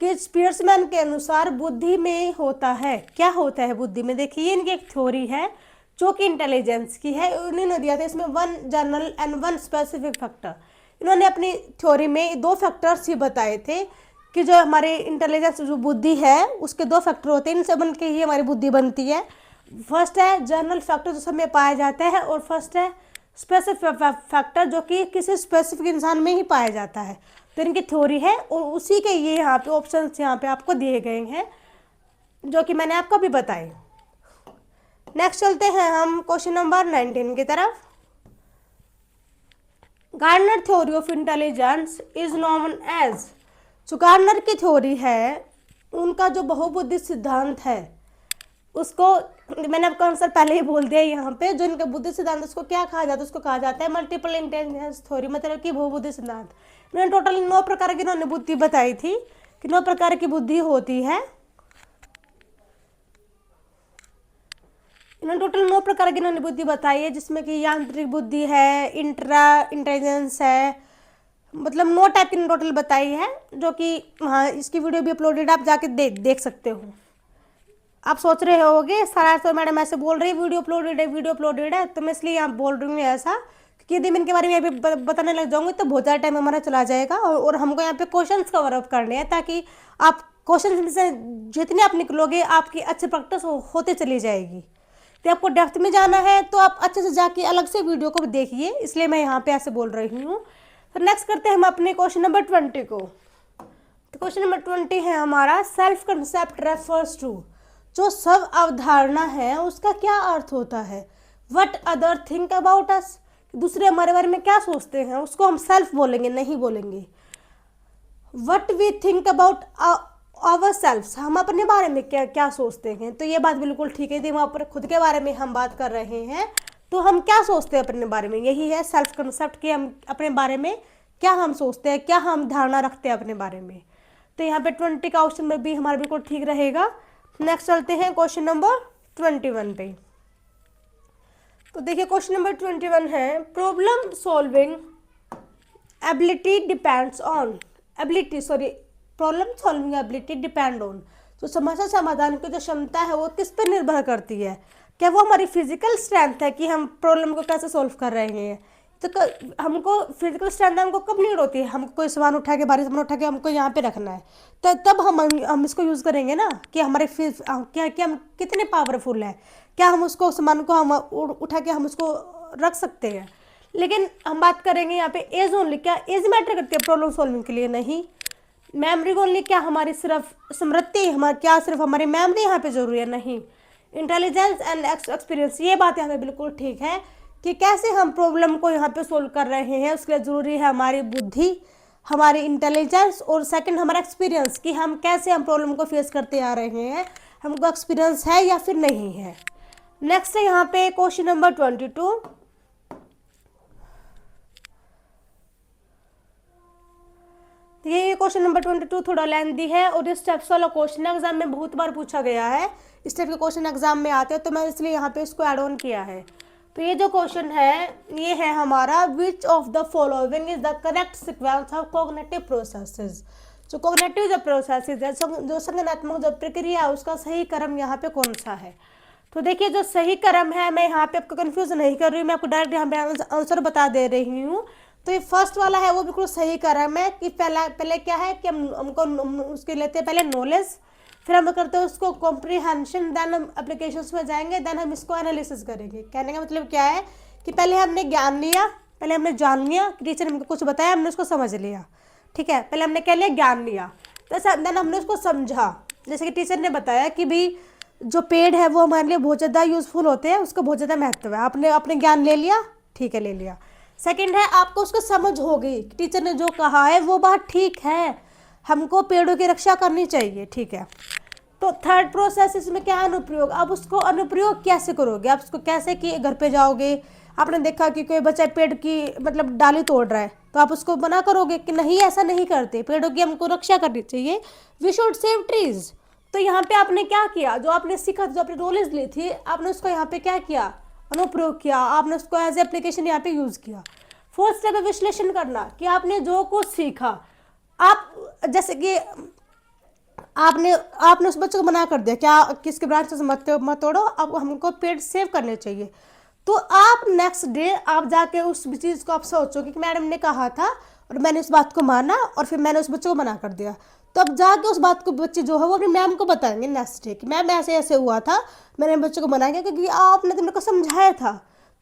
कि स्पीयरमैन के अनुसार बुद्धि में होता है, क्या होता है बुद्धि में। देखिए इनकी एक थ्योरी है जो कि इंटेलिजेंस की है, उन्होंने दिया था इसमें 1 जनरल एंड 1 स्पेसिफिक फैक्टर। इन्होंने अपनी थ्योरी में 2 फैक्टर्स ही बताए थे कि जो हमारे इंटेलिजेंस जो बुद्धि है उसके 2 फैक्टर होते हैं, इनसे बन के ही हमारी बुद्धि बनती है। फर्स्ट है जनरल फैक्टर जो सब में पाया जाता है, और फर्स्ट है स्पेसिफिक फैक्टर जो कि किसी स्पेसिफिक इंसान में ही पाया जाता है। तो इनकी थ्योरी है, और उसी के ये यहाँ पे ऑप्शन यहाँ पे आपको दिए गए हैं जो कि मैंने आपको भी बताए। नेक्स्ट चलते हैं हम क्वेश्चन नंबर 19 की तरफ। Gardner theory of intelligence is known as, जो गार्डनर की थ्योरी है उनका जो बहुबुद्धि सिद्धांत है उसको मैंने आपका आंसर पहले ही बोल दिया यहाँ पे। जो इनका बुद्धि सिद्धांत उसको क्या कहा जाता है, उसको कहा जाता है मल्टीपल इंटेलिजेंस थ्योरी, मतलब कि बहुबुद्धि सिद्धांत। मैंने टोटल 9 प्रकार की इन्होंने बुद्धि बताई थी कि 9 प्रकार की बुद्धि होती है। इन्होंने टोटल 9 प्रकार की इन्होंने बुद्धि बताई है, जिसमें कि यांत्रिक बुद्धि है, इंट्रा इंटेलिजेंस है, मतलब 9 टाइप की टोटल बताई है, जो कि हाँ इसकी वीडियो भी अपलोडेड, आप जाके देख सकते हो। आप सोच रहे होगे सारा तो मैडम ऐसे बोल रही है वीडियो अपलोडेड है, तो मैं इसलिए यहाँ बोल रही हूँ ऐसा, क्योंकि यदि मैं इनके बारे में अभी बताने लग जाऊँगी तो बहुत ज़्यादा टाइम हमारा चला जाएगा, और हमको यहाँ पे क्वेश्चंस कवर अप करने हैं, ताकि आप क्वेश्चन से जितने आप निकलोगे आपकी अच्छी प्रैक्टिस होते चली जाएगी। तो आपको डेप्थ में जाना है तो आप अच्छे से जाके अलग से वीडियो को देखिए, इसलिए मैं यहाँ पे ऐसे बोल रही हूँ। तो नेक्स्ट करते हैं हम अपने क्वेश्चन नंबर 20 को। तो क्वेश्चन नंबर 20 है हमारा, सेल्फ कंसेप्ट रेफर्स टू, जो सब अवधारणा है उसका क्या अर्थ होता है। What other think about us, दूसरे हमारे बारे में क्या सोचते हैं उसको हम सेल्फ बोलेंगे, नहीं बोलेंगे। What we think about our self, हम अपने बारे में क्या क्या सोचते हैं। तो ये बात बिल्कुल ठीक है, यदि वहाँ पर खुद के बारे में हम बात कर रहे हैं तो हम क्या सोचते हैं अपने बारे में, यही है सेल्फ कंसेप्ट कि हम अपने बारे में क्या हम सोचते हैं, क्या हम धारणा रखते हैं अपने बारे में। तो यहाँ पे 20 का ऑप्शन में भी हमारा बिल्कुल ठीक रहेगा। नेक्स्ट चलते हैं क्वेश्चन नंबर 21 पे। तो देखिए क्वेश्चन नंबर 21 है, problem solving ability depends on, problem solving ability depend on, तो समस्या समाधान की जो क्षमता है वो किस पर निर्भर करती है। क्या वो हमारी फिजिकल स्ट्रेंथ है कि हम प्रॉब्लम को कैसे सॉल्व कर रहे हैं। तो हमको फिजिकल स्ट्रेंथ हमको कब नीड होती है, हमको कोई सामान उठा के, भारी सामान उठा के हमको यहाँ पे रखना है, तो तब हम इसको यूज़ करेंगे ना, कि हमारे क्या हम कितने पावरफुल हैं, क्या हम उसको सामान को हम उठा के हम उसको रख सकते हैं। लेकिन हम बात करेंगे यहाँ पे एज ओनली, क्या एज मैटर करती है प्रॉब्लम सॉल्विंग के लिए, नहीं। मेमोरी ओनली, क्या हमारी सिर्फ स्मृति, क्या सिर्फ हमारी मेमोरी यहाँ पे जरूरी है, नहीं। इंटेलिजेंस एंड एक्सपीरियंस, ये बात यहाँ पे बिल्कुल ठीक है कि कैसे हम प्रॉब्लम को यहाँ पे सोल्व कर रहे हैं उसके लिए ज़रूरी है हमारी बुद्धि, हमारी इंटेलिजेंस, और सेकंड हमारा एक्सपीरियंस कि हम कैसे हम प्रॉब्लम को फेस करते आ रहे हैं, हमको एक्सपीरियंस है या फिर नहीं है। नेक्स्ट है यहाँ पे क्वेश्चन नंबर 22। ये क्वेश्चन नंबर 22 थोड़ा लेंथी है, और इस टाइप वाला क्वेश्चन एग्जाम में बहुत बार पूछा गया है, इस टाइप के क्वेश्चन एग्जाम में आते हैं, तो मैं इसलिए यहाँ पे इसको ऐड ऑन किया है। तो ये जो क्वेश्चन है ये है हमारा, which of the following is the correct sequence of cognitive processes. जो कॉग्निटिव जो प्रोसेसेस है, जो संज्ञानात्मक जो प्रक्रिया है, उसका सही क्रम यहाँ पे कौन सा है। तो देखिए जो सही क्रम है, मैं यहाँ पे आपको कंफ्यूज नहीं कर रही हूँ, मैं आपको डायरेक्ट यहाँ पे आंसर बता दे रही हूँ। तो ये फर्स्ट वाला है वो बिल्कुल सही क्रम है कि पहले क्या है कि हमको उसके लेते हैं पहले नॉलेज, फिर हम करते हैं उसको कॉम्प्रिहेंशन, देन हम एप्लीकेशंस में जाएंगे, देन हम इसको एनालिसिस करेंगे। कहने का मतलब क्या है कि पहले हमने ज्ञान लिया, पहले हमने जान लिया, टीचर ने हमको कुछ बताया, हमने उसको समझ लिया, ठीक है। पहले हमने क्या लिया, ज्ञान लिया, तो देन हमने उसको समझा। जैसे कि टीचर ने बताया कि भाई जो पेड़ है वो हमारे लिए बहुत ज़्यादा यूजफुल होते हैं, उसका बहुत ज़्यादा महत्व है, आपने अपने ज्ञान ले लिया, ठीक है, ले लिया। सेकंड है आपको उसको समझ हो गई, टीचर ने जो कहा है वो बात ठीक है, हमको पेड़ों की रक्षा करनी चाहिए, ठीक है। तो थर्ड प्रोसेस इसमें क्या है, अनुप्रयोग। अब उसको अनुप्रयोग कैसे करोगे, आप उसको कैसे कि घर पे जाओगे, आपने देखा कि कोई बच्चा पेड़ की मतलब डाली तोड़ रहा है, तो आप उसको मना करोगे कि नहीं ऐसा नहीं करते, पेड़ों की हमको रक्षा करनी चाहिए, वी शुड सेव ट्रीज। तो यहाँ पे आपने क्या किया, जो आपने सीखा, जो आपने नॉलेज ली थी, आपने उसको यहाँ पे क्या किया, अनुप्रयोग किया, आपने उसको एज एप्लीकेशन यहाँ पे यूज किया। फोर्थ स्टेप है विश्लेषण करना, कि आपने जो कुछ सीखा, आप जैसे कि आपने उस बच्चे को मना कर दिया क्या, किसके ब्रांच से मत तोड़ो, अब हमको पेड़ सेव करने चाहिए। तो आप नेक्स्ट डे आप जाके उस चीज़ को आप सोचोगे कि मैडम ने कहा था और मैंने उस बात को माना और फिर मैंने उस बच्चे को मना कर दिया। तो अब जाके उस बात को बच्चे जो है वो अपनी मैम को बताएंगे नेक्स्ट डे कि मैम ऐसे ऐसे हुआ था, मैंने बच्चे को मना किया क्योंकि आपने तो मेरे को समझाया था।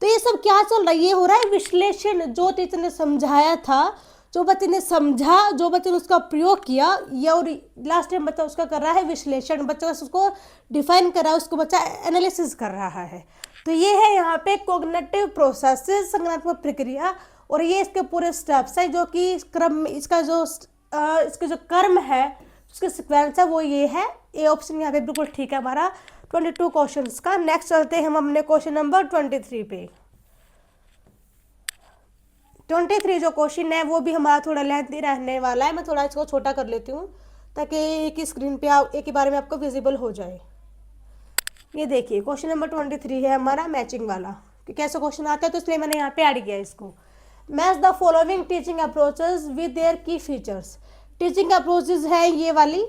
तो ये सब क्या चल रहा है, ये हो रहा है विश्लेषण। जो टीचर ने समझाया था, जो बच्चे ने समझा, जो बच्चे ने उसका प्रयोग किया, ये और लास्ट टाइम बच्चा उसका कर रहा है विश्लेषण, बच्चा उसको डिफाइन कर रहा है, उसको बच्चा एनालिसिस कर रहा है। तो ये है यहाँ पे कॉग्निटिव प्रोसेसेस, संज्ञानात्मक प्रक्रिया, और ये इसके पूरे स्टेप्स है, जो कि क्रम इसका जो कर्म है, उसके सिक्वेंस है वो ये है। ए ऑप्शन यहाँ पे बिल्कुल ठीक है हमारा 22 क्वेश्चंस का। नेक्स्ट चलते हैं हम अपने क्वेश्चन नंबर 23 पे। 23 जो क्वेश्चन है वो भी हमारा थोड़ा लेंथी रहने वाला है, मैं थोड़ा इसको छोटा कर लेती हूँ ताकि एक ही स्क्रीन पे एक ही बारे में आपको विजिबल हो जाए। ये देखिए क्वेश्चन नंबर 23 है हमारा मैचिंग वाला, कि कैसे क्वेश्चन आता है, तो इसलिए मैंने यहाँ पे ऐड किया इसको। Match the following teaching approaches with their की फीचर्स। टीचिंग अप्रोचेस है ये वाली,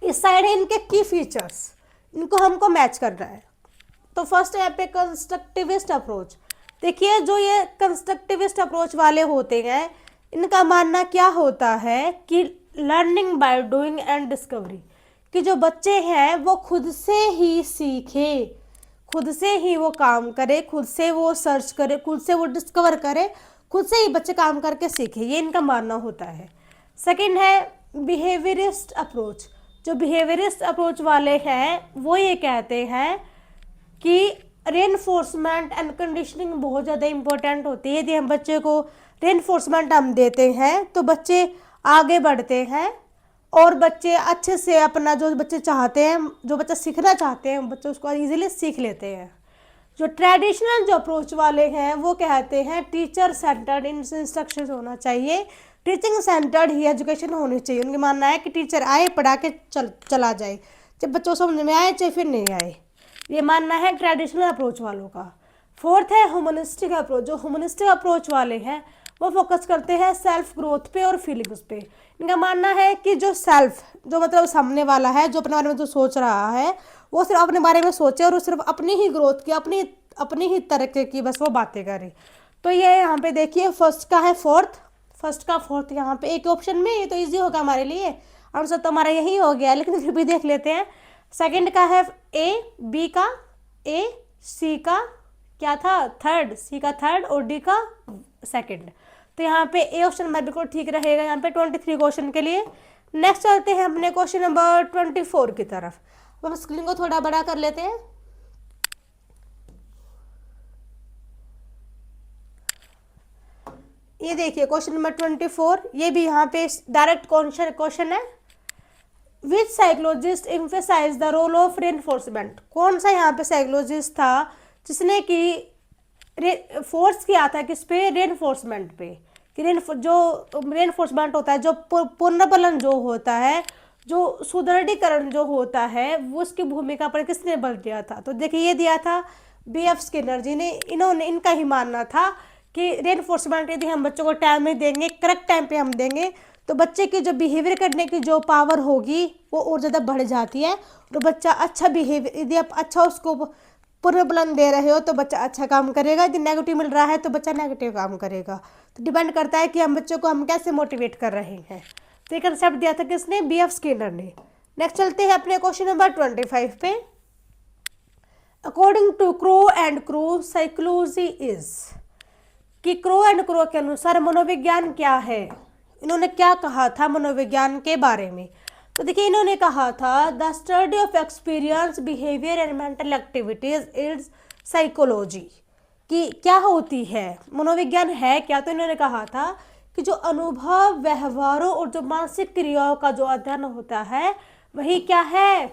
इस साइड है इनके की फीचर्स, इनको हमको मैच करना है। तो फर्स्ट है पे कंस्ट्रक्टिविस्ट अप्रोच। देखिए जो ये कंस्ट्रक्टिविस्ट अप्रोच वाले होते हैं, इनका मानना क्या होता है कि learning by doing and discovery, कि जो बच्चे हैं वो खुद से ही सीखे, खुद से ही वो काम करे, खुद से वो सर्च करे, खुद से वो डिस्कवर करे, खुद से ही बच्चे काम करके सीखे, ये इनका मानना होता है। सेकंड है बिहेवियरिस्ट अप्रोच। जो बिहेवियरिस्ट अप्रोच वाले हैं वो ये कहते हैं कि रेनफोर्समेंट एंड कंडीशनिंग बहुत ज़्यादा इंपॉर्टेंट होती है। यदि हम बच्चे को रेनफोर्समेंट हम देते हैं तो बच्चे आगे बढ़ते हैं और बच्चे अच्छे से अपना जो बच्चे चाहते हैं, जो बच्चा सीखना चाहते हैं, बच्चे उसको इजीली सीख लेते हैं। जो ट्रेडिशनल जो अप्रोच वाले हैं वो कहते हैं टीचर सेंटर्ड इंस्ट्रक्शन होना चाहिए, टीचिंग सेंटर्ड ही एजुकेशन होनी चाहिए। उनका मानना है कि टीचर आए पढ़ा के चला जाए, जब बच्चों समझ में आए चाहे फिर नहीं आए, ये मानना है ट्रेडिशनल अप्रोच वालों का। फोर्थ है ह्यूमनिस्टिक अप्रोच। जो ह्यूमनिस्टिक अप्रोच वाले हैं वो फोकस करते हैं सेल्फ ग्रोथ पे और फीलिंग्स पे। इनका मानना है कि जो सेल्फ, जो मतलब सामने वाला है, जो अपने बारे में जो सोच रहा है, वो सिर्फ अपने बारे में सोचे और वो सिर्फ अपनी ही ग्रोथ की, अपनी ही तरक्की की बस वो बातें करे। तो ये यहाँ पे देखिए फर्स्ट का है फोर्थ, फर्स्ट का फोर्थ यहाँ पे एक ऑप्शन में, ये तो ईजी होगा हमारे लिए, आंसर तो हमारा यही हो गया, लेकिन फिर भी देख लेते हैं। सेकंड का है ए, बी का ए, सी का क्या था थर्ड, सी का थर्ड और डी का सेकंड। तो यहाँ पे ए ऑप्शन हमारा बिल्कुल ठीक रहेगा यहाँ पे 23 क्वेश्चन के लिए। नेक्स्ट चलते हैं अपने क्वेश्चन नंबर 24 की तरफ। हम स्क्रीन को थोड़ा बड़ा कर लेते हैं। ये देखिए क्वेश्चन नंबर 24, ये भी यहाँ पे डायरेक्ट क्वेश्चन है। Which psychologist emphasise the role of reinforcement. कौन सा यहाँ पे साइकोलॉजिस्ट था जिसने कि फोर्स किया था किस पे, रेनफोर्समेंट पे, कि जो रेनफोर्समेंट होता है, जो पुनर्बलन जो होता है, जो सुदृढ़ीकरण जो होता है, वो उसकी भूमिका पर किसने बल दिया था। तो देखिए ये दिया था BF स्किनर जी ने, इनका ही मानना था कि रेनफोर्समेंट यदि हम बच्चों को टाइम में देंगे, करेक्ट टाइम पे हम देंगे, तो बच्चे की जो बिहेवियर करने की जो पावर होगी वो और ज़्यादा बढ़ जाती है। तो बच्चा अच्छा बिहेवियर, यदि आप अच्छा उसको पुनर्बलन दे रहे हो तो बच्चा अच्छा काम करेगा, यदि नेगेटिव मिल रहा है तो बच्चा नेगेटिव काम करेगा। तो डिपेंड करता है कि हम बच्चों को हम कैसे मोटिवेट कर रहे हैं। तो ये कंसेप्ट दिया था किसने? BF स्किनर ने। नेक्स्ट चलते हैं अपने क्वेश्चन नंबर 25 पे। According to Crow and Crow psychology is, कि क्रो एंड क्रो के अनुसार मनोविज्ञान क्या है? इन्होंने क्या कहा था मनोविज्ञान के बारे में? तो देखिए इन्होंने कहा था the study of experience behaviour and mental activities is psychology, कि क्या होती है मनोविज्ञान है क्या? तो इन्होंने कहा था कि जो अनुभव, व्यवहारों और जो मानसिक क्रियाओं का जो अध्ययन होता है वही क्या है?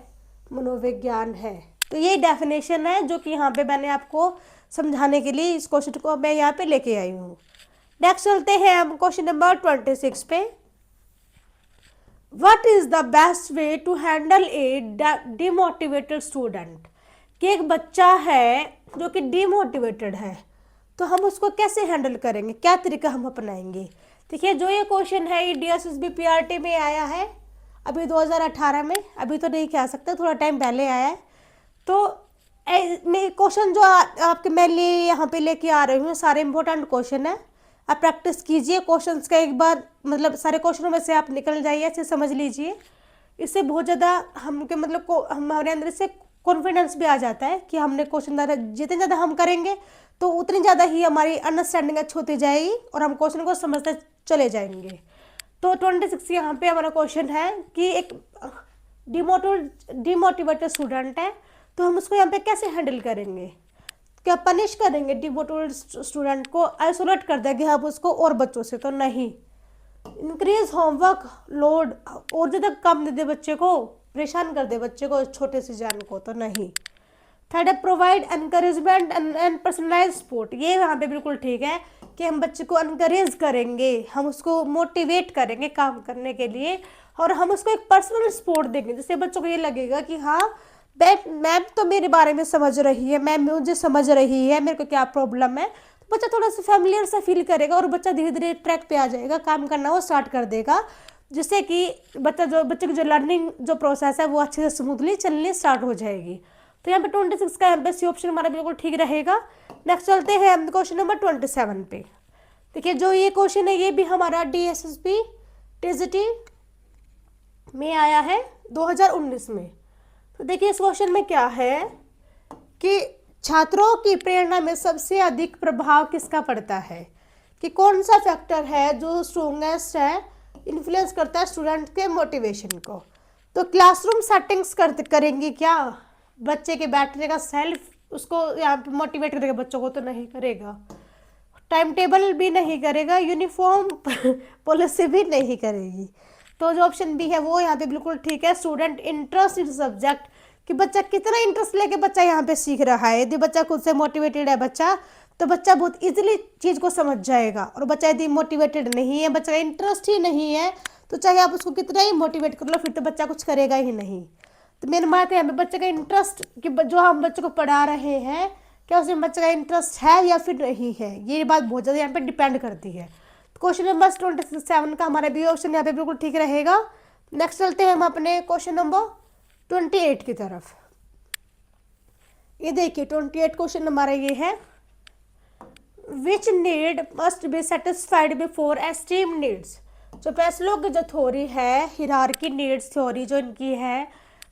मनोविज्ञान है। तो ये डेफिनेशन है जो कि यहाँ पे मैंने आपको समझाने के लिए इस क्वेश्चन को मैं यहाँ पे लेके आई हूँ। नेक्स्ट चलते हैं हम क्वेश्चन नंबर 26 पे। What is the best way to handle a demotivated student, कि एक बच्चा है जो कि डिमोटिवेटेड है, तो हम उसको कैसे हैंडल करेंगे, क्या तरीका हम अपनाएंगे? देखिए जो ये क्वेश्चन है ये DSSB PRT में आया है अभी 2018 में, अभी तो नहीं कह सकते, थोड़ा टाइम पहले आया है। तो क्वेश्चन जो आपके मैं लिए यहाँ पे लेके आ रही हूँ सारे इंपॉर्टेंट क्वेश्चन है। आप प्रैक्टिस कीजिए क्वेश्चंस का, एक बार मतलब सारे क्वेश्चनों में से आप निकल जाइए, ऐसे समझ लीजिए। इससे बहुत ज़्यादा हमके मतलब को हमारे अंदर से कॉन्फिडेंस भी आ जाता है कि हमने क्वेश्चन ज़्यादा, जितने ज़्यादा हम करेंगे तो उतनी ज़्यादा ही हमारी अंडरस्टैंडिंग अच्छी होती जाएगी और हम क्वेश्चन को समझते चले जाएंगे। तो 26 यहाँ पे हमारा क्वेश्चन है कि एक डिमोटिवेटेड स्टूडेंट है, तो हम उसको यहाँ पे कैसे हैंडल करेंगे? क्या पनिश करेंगे डिमोटिवेटेड स्टूडेंट को, आइसोलेट कर देंगे हम उसको और बच्चों से? तो नहीं। इंक्रीज होमवर्क लोड, और ज़्यादा काम दे दे बच्चे को, परेशान कर दे बच्चे को, छोटे से जान को? तो नहीं। थर्ड है provide encouragement and personalise support, ये यहाँ पे बिल्कुल ठीक है कि हम बच्चे को एनकरेज करेंगे, हम उसको मोटिवेट करेंगे काम करने के लिए, और हम उसको एक पर्सनल सपोर्ट देंगे, जिससे बच्चों को ये लगेगा कि हाँ मैम तो मेरे बारे में समझ रही है, मैम मुझे समझ रही है, मेरे को क्या प्रॉब्लम है। तो बच्चा थोड़ा सा फैमिलियर सा फील करेगा और बच्चा धीरे धीरे ट्रैक पे आ जाएगा, काम करना वो स्टार्ट कर देगा, जिससे कि बच्चे की जो लर्निंग जो प्रोसेस है वो अच्छे से स्मूथली चलनी स्टार्ट हो जाएगी। तो यहाँ पे 26 का यहाँ पे सी ऑप्शन हमारा बिल्कुल ठीक रहेगा। नेक्स्ट चलते हैं हम क्वेश्चन नंबर 27 पे। देखिए जो ये क्वेश्चन है ये भी हमारा DSSB TGT में आया है 2019 में। तो देखिए इस क्वेश्चन में क्या है कि छात्रों की प्रेरणा में सबसे अधिक प्रभाव किसका पड़ता है, कि कौन सा फैक्टर है जो स्ट्रोंगेस्ट है, इन्फ्लुएंस करता है स्टूडेंट के मोटिवेशन को? तो क्लासरूम सेटिंग्स करेंगी क्या? बच्चे के बैठने का सेल्फ उसको यहाँ पे मोटिवेट करेगा बच्चों को? तो नहीं करेगा। टाइम टेबल भी नहीं करेगा, यूनिफॉर्म पॉलिसी भी नहीं करेगी। तो जो ऑप्शन बी है वो यहाँ पे बिल्कुल ठीक है, स्टूडेंट इंटरेस्ट इन सब्जेक्ट, कि बच्चा कितना इंटरेस्ट लेके बच्चा यहाँ पे सीख रहा है। यदि बच्चा खुद से मोटिवेटेड है बच्चा, तो बच्चा बहुत इजीली चीज़ को समझ जाएगा। और बच्चा यदि मोटिवेटेड नहीं है, बच्चा का इंटरेस्ट ही नहीं है, तो चाहे आप उसको कितना ही मोटिवेट कर लो फिर तो बच्चा कुछ करेगा ही नहीं। तो मेन बात है यहाँ पे बच्चे का इंटरेस्ट, कि जो हम बच्चे को पढ़ा रहे हैं क्या उसमें बच्चे का इंटरेस्ट है या फिर नहीं है, ये बात बहुत ज़्यादा यहाँ पे डिपेंड करती है। क्वेश्चन नंबर 27 का हमारा बी ऑप्शन यहाँ पे बिल्कुल ठीक रहेगा। नेक्स्ट चलते हैं हम अपने क्वेश्चन नंबर 28 की तरफ। ये देखिए 28 क्वेश्चन हमारा ये है, which need must be satisfied before esteem needs. जो पैसलों की जो थ्योरी है, हिरार्की नीड्स थ्योरी जो इनकी है,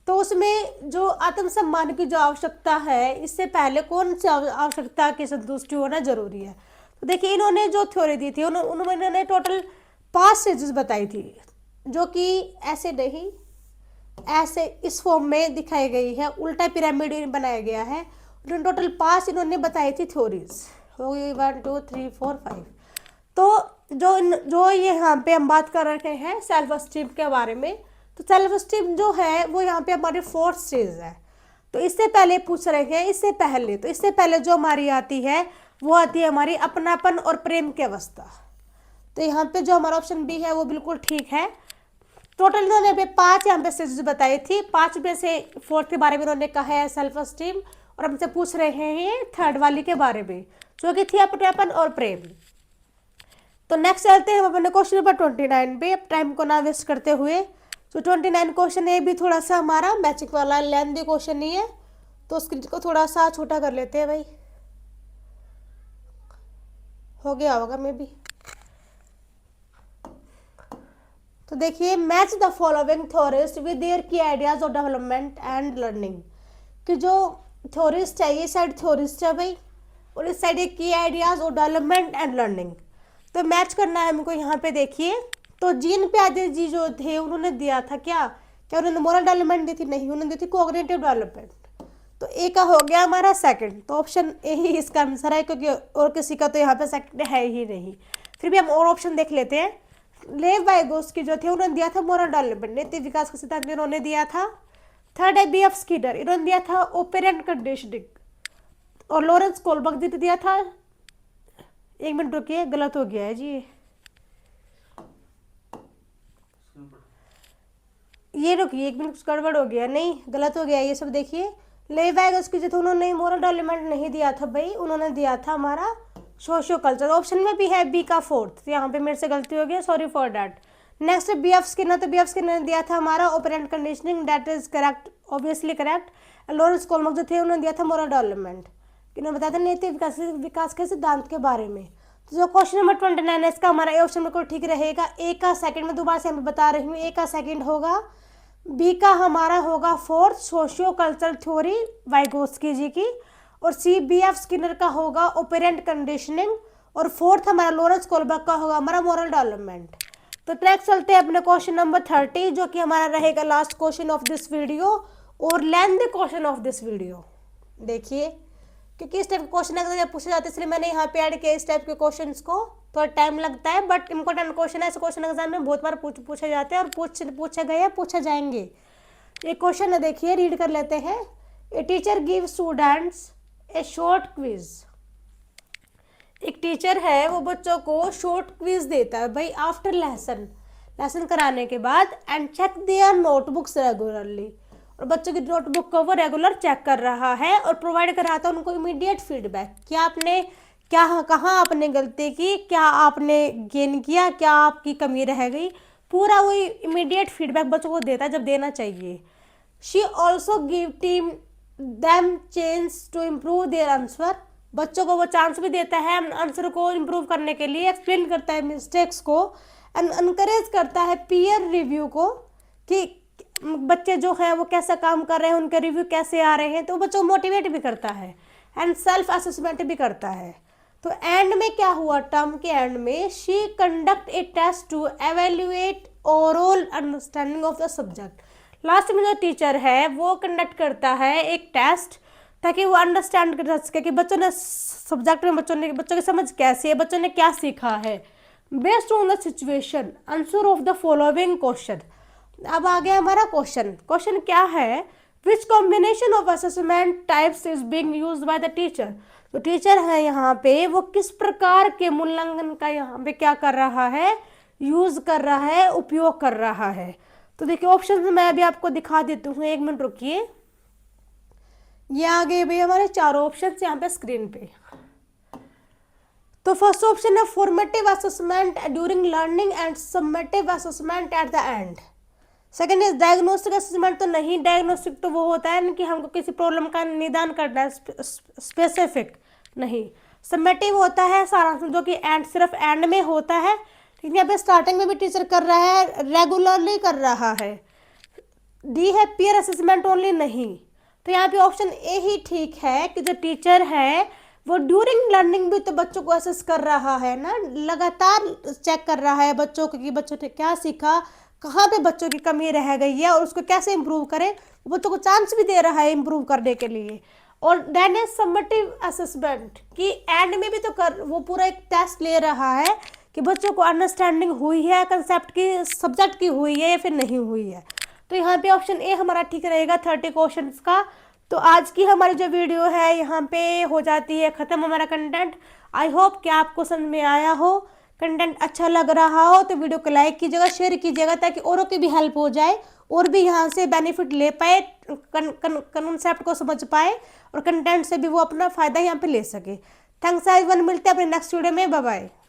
तो उसमें जो आत्मसम्मान की जो आवश्यकता है, इससे पहले कौन सी आवश्यकता की संतुष्टि होना जरूरी है? तो देखिए इन्होंने जो थ्योरी दी थी उन्होंने टोटल 5 स्टेजेस बताई थी, जो कि ऐसे नहीं, ऐसे इस फॉर्म में दिखाई गई है, उल्टा पिरामिड बनाया गया है। उन्होंने टोटल 5 इन्होंने बताई थी थ्योरीज, हो गई 1 2 3 4 5। तो जो ये यहाँ पे हम बात कर रहे हैं सेल्फ एस्टीम के बारे में, तो सेल्फ एस्टीम जो है वो यहाँ पे हमारी 4th स्टेज है। तो इससे पहले पूछ रहे हैं, इससे पहले जो हमारी आती है वो आती है हमारी अपनापन और प्रेम की अवस्था। तो यहाँ पे जो हमारा ऑप्शन बी है वो बिल्कुल ठीक है। टोटल इन्होंने 5 यहाँ पे स्टेजेस बताई थी, 5 में से 4th के बारे में इन्होंने कहा है सेल्फ एस्टीम, और हमसे पूछ रहे हैं थर्ड वाली के बारे में, जो कि थी अपनापन और प्रेम। तो नेक्स्ट चलते हैं हम अपने क्वेश्चन नंबर 29 पे, अब टाइम को ना वेस्ट करते हुए। जो 29 क्वेश्चन है भी थोड़ा सा हमारा मैजिक वाला लेंथी क्वेश्चन नहीं है, तो उसको थोड़ा सा छोटा कर लेते हैं भाई, हो गया होगा मे बी। तो देखिए, match the following theories with their key ideas of development and learning, कि जो थ्योरिस्ट है, ये साइड थ्योरिस्ट है भाई, और इस साइड एक की ideas of development and learning. तो मैच करना है हमको यहाँ पे। देखिए, तो जीन पियाजे जी जो थे उन्होंने दिया था क्या क्या उन्होंने मोरल डेवलपमेंट दी थी? नहीं, उन्होंने दी थी कोग्निटिव डेवलपमेंट। तो ए का हो गया हमारा सेकंड, तो ऑप्शन ए ही इसका आंसर है, क्योंकि और किसी का तो यहाँ पे सेकंड है ही नहीं। फिर भी हम और ऑप्शन देख लेते हैं। लेव वाइगोस्की जो थे उन्होंने दिया था मोरल डेवलपमेंट, नैतिक विकास का सिद्धांत इन्होंने दिया था। थर्ड है बी एफ स्किनर, इन्होंने दिया था ओपेरेंट कंडीशनिंग। और लॉरेंस कोलबर्ग जी ने दिया था, एक मिनट रुकिए, गलत हो गया है जी, ये रुकिए एक मिनट, कुछ गड़बड़ हो गया, नहीं गलत हो गया ये सब। देखिए, लेवाइगोस्की जो थे उन्होंने मोरल डेवलपमेंट नहीं दिया था भाई, उन्होंने दिया था हमारा सोशियो कल्चर। ऑप्शन में भी है बी का फोर्थ, तो यहाँ पे मेरे से गलती हो गई, sorry for that. Next B F Skinner, तो बी एफ स्किनर ने दिया था हमारा operant conditioning, that is correct, obviously correct. Lawrence Kohlberg जो थे उन्होंने दिया था मोरल डेवलपमेंट, इन्होंने बताया था नैतिक विकास के सिद्धांत के बारे में। तो जो क्वेश्चन नंबर 29 है, इसका हमारा ए ऑप्शन बिल्कुल ठीक रहेगा। ए का सेकंड में दोबारा से मैं बता रही हूँ, ए का सेकंड होगा, बी का हमारा होगा fourth socio cultural theory Vygotsky ji की, और सी बी एफ स्किनर का होगा ओपेरेंट कंडीशनिंग, और फोर्थ हमारा लॉरेंस कोलबर्ग का होगा हमारा मोरल डेवलपमेंट। तो नेक्स्ट चलते हैं अपने क्वेश्चन नंबर 30, जो कि हमारा रहेगा last question of this video और lengthy question of this video. देखिए, क्योंकि इस टाइप के क्वेश्चन अगर पूछे जाते हैं, इसलिए मैंने यहाँ पे ऐड किया इस टाइप के क्वेश्चंस को। थोड़ा टाइम लगता है, बट इंपॉर्टेंट क्वेश्चन है, ऐसे क्वेश्चन एग्जाम में बहुत बार पूछे जाते हैं और पूछे गए हैं, पूछे जाएंगे। एक क्वेश्चन है, देखिए रीड कर लेते हैं। A teacher give students A short quiz, एक टीचर है वो बच्चों को शॉर्ट क्विज देता है भाई आफ्टर लेसन कराने के बाद, and check their notebooks regularly, और बच्चों की नोटबुक को वो रेगुलर चेक कर रहा है और प्रोवाइड कर रहा था उनको इमीडिएट फीडबैक, क्या आपने कहाँ आपने गलती की, क्या आपने गेन किया, क्या आपकी कमी रह गई, पूरा वो इमीडिएट फीडबैक बच्चों को देता है जब देना चाहिए। She also give team them chance to improve their answer, बच्चों को वो चांस भी देता है आंसर को इम्प्रूव करने के लिए, एक्सप्लेन करता है मिस्टेक्स को, एंड एनकरेज करता है पीयर रिव्यू को, कि बच्चे जो है वो कैसा काम कर रहे हैं, उनके रिव्यू कैसे आ रहे हैं, तो बच्चों को मोटिवेट भी करता है, एंड सेल्फ असेसमेंट भी करता है। तो एंड में क्या हुआ, टर्म के एंड में, she conduct a test to evaluate overall understanding of the subject, last में जो टीचर है वो कंडक्ट करता है एक टेस्ट, ताकि वो अंडरस्टैंड कर सके कि बच्चों ने सब्जेक्ट में बच्चों की समझ कैसी है, बच्चों ने क्या सीखा है। Based on the situation answer of the following question. अब आ गया हमारा क्वेश्चन क्या है, which combination of assessment types is being used by the teacher. तो टीचर है यहाँ पे, वो किस प्रकार के मूल्यांकन का यहाँ पे क्या कर रहा है, यूज कर रहा है, उपयोग कर रहा है। तो देखिए ऑप्शन मैं अभी आपको दिखा देती हूँ, एक मिनट रुकिए। ये आ गए भाई हमारे चारों ऑप्शन यहाँ पे स्क्रीन पे। तो फर्स्ट ऑप्शन है formative assessment during learning and summative assessment at the end. Second is diagnostic assessment, तो नहीं, डायग्नोस्टिक तो वो होता है कि हमको किसी प्रॉब्लम का निदान करना है, स्पेसिफिक नहीं। समेटिव होता है सारांश, जो कि एंड सिर्फ एंड में होता है, लेकिन यहाँ पे स्टार्टिंग में भी टीचर कर रहा है, रेगुलरली कर रहा है। डी है पीयर असेसमेंट ओनली, नहीं। तो यहाँ पे ऑप्शन ए ही ठीक है कि जो टीचर है वो ड्यूरिंग लर्निंग भी तो बच्चों को असेस कर रहा है ना, लगातार चेक कर रहा है बच्चों को कि बच्चों ने क्या सीखा, कहाँ पे बच्चों की कमी रह गई है और उसको कैसे इम्प्रूव करें, बच्चों को चांस भी दे रहा है इम्प्रूव करने के लिए। और देन इज समेटिव असेसमेंट कि एंड में भी तो वो पूरा एक टेस्ट ले रहा है कि बच्चों को अंडरस्टैंडिंग हुई है कंसेप्ट की, सब्जेक्ट की हुई है या फिर नहीं हुई है। तो यहाँ पे ऑप्शन ए हमारा ठीक रहेगा 30 क्वेश्चंस का। तो आज की हमारी जो वीडियो है यहाँ पे हो जाती है ख़त्म हमारा कंटेंट। आई होप कि आपको समझ में आया हो कंटेंट अच्छा लग रहा हो तो वीडियो को लाइक कीजिएगा, शेयर कीजिएगा, ताकि औरों की भी हेल्प हो जाए और भी यहाँ से बेनिफिट ले पाए, कंसेप्ट को समझ पाए और कंटेंट से भी वो अपना फ़ायदा यहाँ पे ले सके। थैंक्स एवरीवन, मिलते हैं अपने नेक्स्ट वीडियो में। Bye bye.